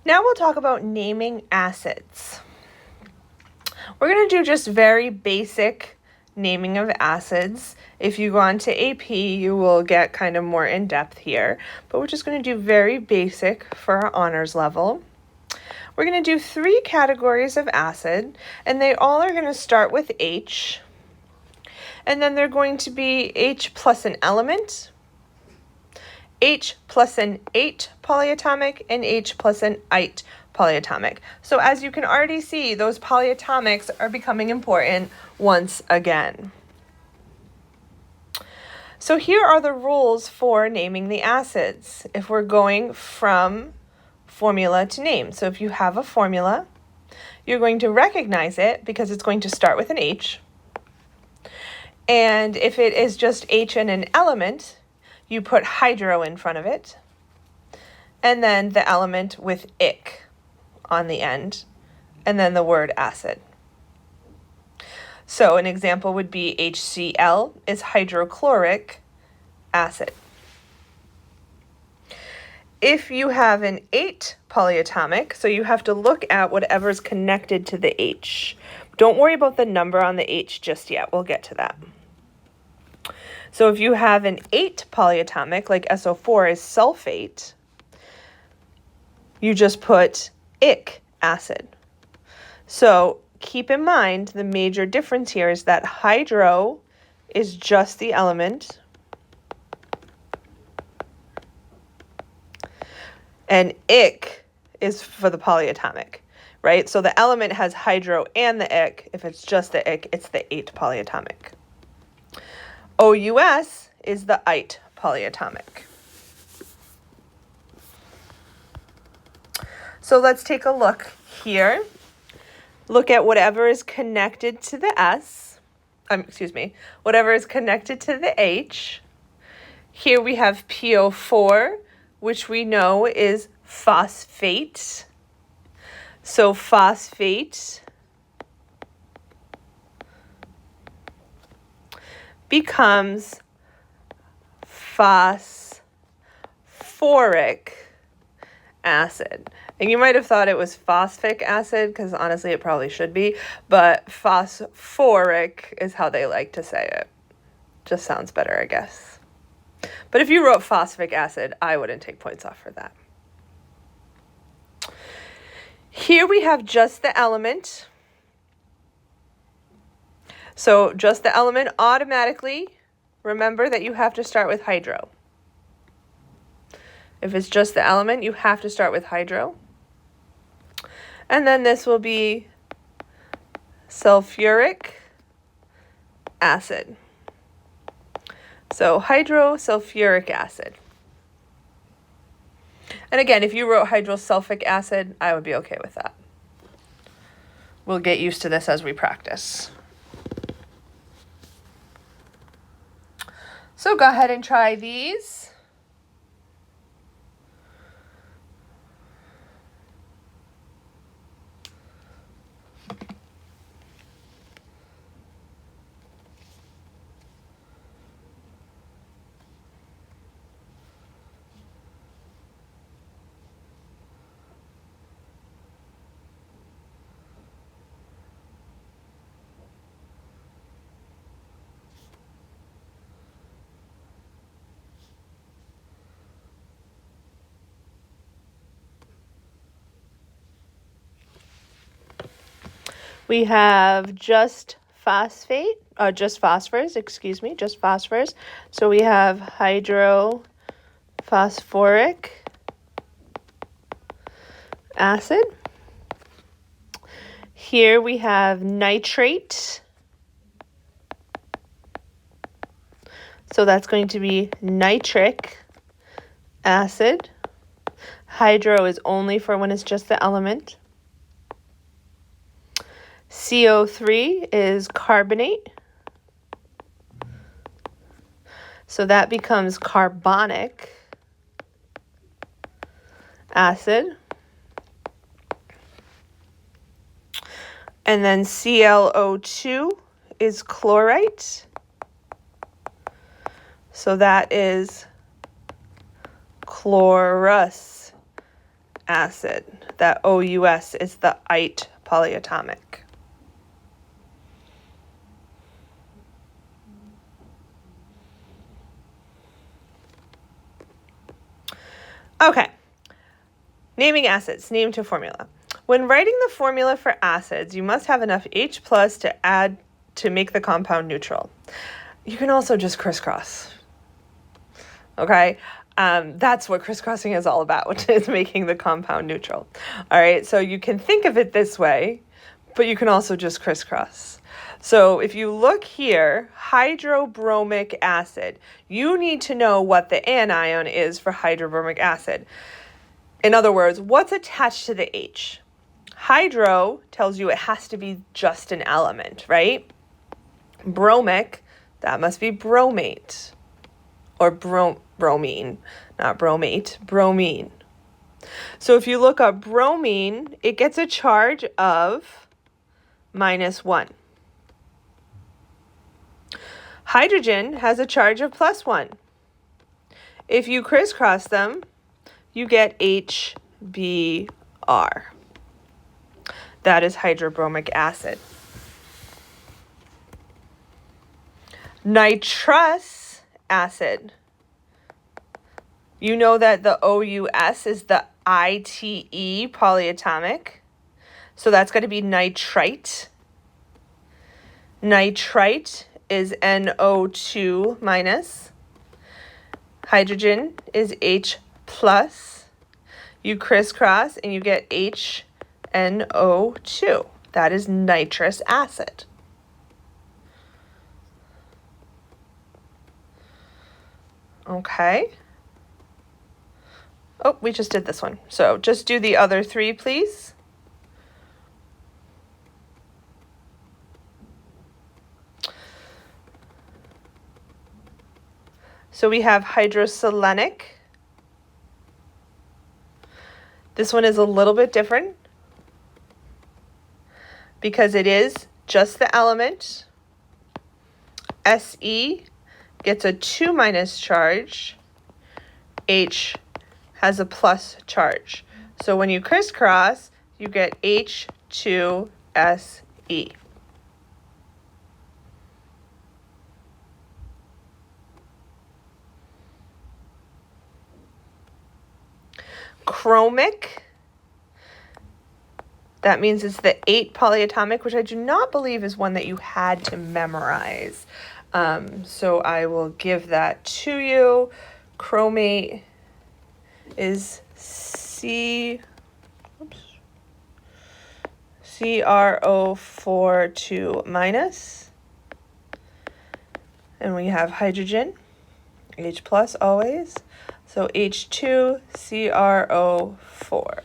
Now we'll talk about naming acids. We're going to do just very basic naming of acids. If you go on to AP, you will get kind of more in depth here, but we're just going to do very basic for our honors level. We're going to do 3 categories of acid, and they all are going to start with H, and then they're going to be H plus an element, H plus an 8 polyatomic, and H plus an 8 polyatomic. So as you can already see, those polyatomics are becoming important once again. So here are the rules for naming the acids if we're going from formula to name. So if you have a formula, you're going to recognize it because it's going to start with an H. And if it is just H and an element, you put hydro in front of it, and then the element with ic on the end, and then the word acid. So an example would be HCl is hydrochloric acid. If you have an 8 polyatomic, so you have to look at whatever's connected to the H. Don't worry about the number on the H just yet. We'll get to that. So if you have an 8 polyatomic, like SO4 is sulfate, you just put ic acid. So keep in mind the major difference here is that hydro is just the element, and ic is for the polyatomic, right? So the element has hydro and the ic. If it's just the ic, it's the 8 polyatomic. OUS is the 8 polyatomic. So let's take a look here. Look at whatever is connected to the S, whatever is connected to the H. Here we have PO4, which we know is phosphate. So phosphate becomes phosphoric acid. And you might have thought it was phosphoric acid, because honestly it probably should be, but phosphoric is how they like to say it. Just sounds better, I guess. But if you wrote phosphoric acid, I wouldn't take points off for that. Here we have just the element. So just the element automatically, remember that you have to start with hydro. If it's just the element, you have to start with hydro. And then this will be sulfuric acid. So hydrosulfuric acid. And again, if you wrote hydrosulfic acid, I would be okay with that. We'll get used to this as we practice. So go ahead and try these. We have just phosphorus. So we have hydrophosphoric acid. Here we have nitrate. So that's going to be nitric acid. Hydro is only for when it's just the element. CO3 is carbonate. So that becomes carbonic acid. And then ClO2 is chlorite. So that is chlorous acid. That OUS is the ite polyatomic. Okay, naming acids, name to formula. When writing the formula for acids, you must have enough H plus to add to make the compound neutral. You can also just crisscross. Okay, that's what crisscrossing is all about, is making the compound neutral. All right, so you can think of it this way, but you can also just crisscross. So if you look here, hydrobromic acid, you need to know what the anion is for hydrobromic acid. In other words, what's attached to the H? Hydro tells you it has to be just an element, right? Bromic, that must be bromate. Or bromine, not bromate, bromine. So if you look up bromine, it gets a charge of -1. Hydrogen has a charge of +1. If you crisscross them, you get HBr. That is hydrobromic acid. Nitrous acid. You know that the OUS is the ITE polyatomic. So that's going to be nitrite. Nitrite is NO2 minus. Hydrogen is H plus. You crisscross and you get HNO2. That is nitrous acid. Okay. Oh, we just did this one. So just do the other three, please. So we have hydroselenic. This one is a little bit different because it is just the element. Se gets a 2 minus charge. H has a plus charge. So when you crisscross, you get H2Se. Chromic, that means it's the 8 polyatomic, which I do not believe is one that you had to memorize. So I will give that to you. Chromate is CrO42 minus. And we have hydrogen, H plus always. So H2CrO4.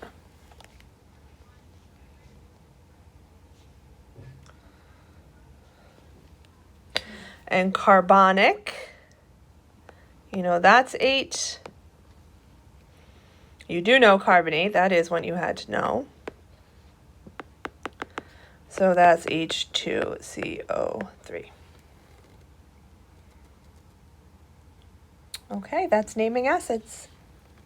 And carbonic, you know, that's 8. You do know carbonate, that is what you had to know. So that's H2CO3. Okay, that's naming acids.